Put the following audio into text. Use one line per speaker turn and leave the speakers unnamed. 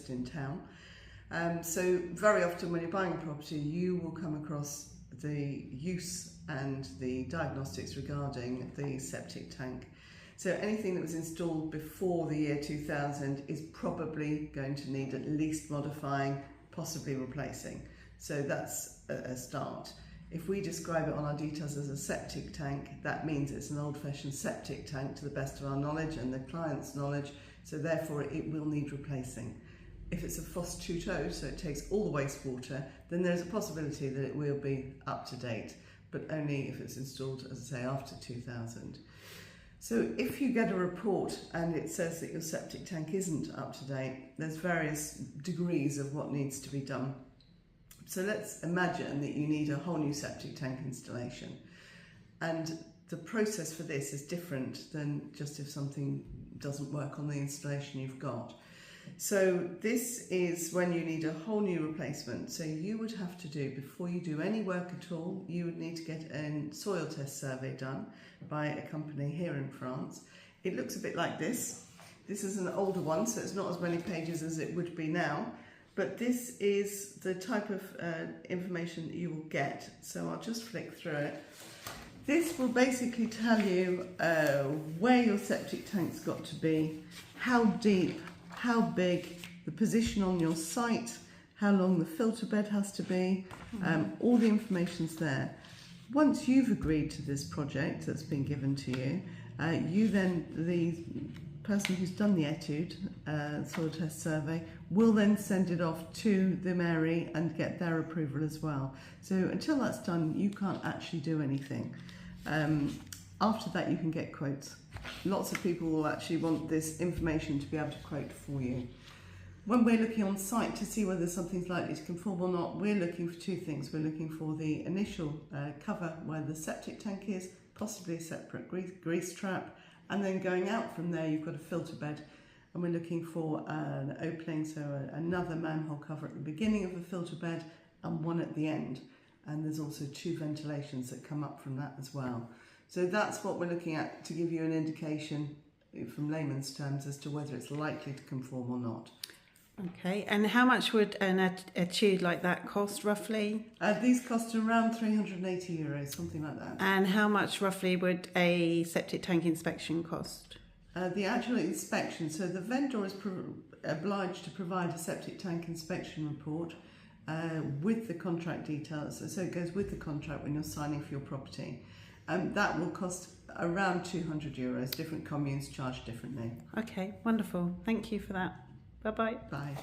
in town. So very often when you're buying a property, you will come across the use and the diagnostics regarding the septic tank. So anything that was installed before the year 2000 is probably going to need at least modifying, possibly replacing. So that's a start. If we describe it on our details as a septic tank, that means it's an old-fashioned septic tank to the best of our knowledge and the client's knowledge, so therefore it will need replacing. If it's a fosse tout-eau, so it takes all the wastewater, then there's a possibility that it will be up to date, but only if it's installed, as I say, after 2000. So if you get a report and it says that your septic tank isn't up to date, there's various degrees of what needs to be done. So let's imagine that you need a whole new septic tank installation. And the process for this is different than just if something doesn't work on the installation you've got. So this is when you need a whole new replacement. So you would have to do, before you do any work at all, you would need to get a soil test survey done by a company here in France. It looks a bit like this. This is an older one, so it's not as many pages as it would be now. But this is the type of information that you will get. So I'll just flick through it. This will basically tell you where your septic tank's got to be, how deep, how big, the position on your site, how long the filter bed has to be, all the information's there. Once you've agreed to this project that's been given to you, you then, the person who's done the etude, soil test survey, will then send it off to the mairie and get their approval as well. So until that's done, you can't actually do anything. After that, you can get quotes. Lots of people will actually want this information to be able to quote for you. When we're looking on site to see whether something's likely to conform or not, we're looking for two things. We're looking for the initial cover where the septic tank is, possibly a separate grease trap, and then going out from there you've got a filter bed, and we're looking for an opening, so another manhole cover at the beginning of the filter bed and one at the end. And there's also two ventilations that come up from that as well. So that's what we're looking at to give you an indication from layman's terms as to whether it's likely to conform or not.
Okay, and how much would an etude like that cost roughly?
These cost around €380, something like that.
And how much roughly would a septic tank inspection cost?
The actual inspection, so the vendor is obliged to provide a septic tank inspection report with the contract details, so it goes with the contract when you're signing for your property. That will cost around €200. Different communes charge differently.
Okay, wonderful. Thank you for that. Bye-bye.
Bye.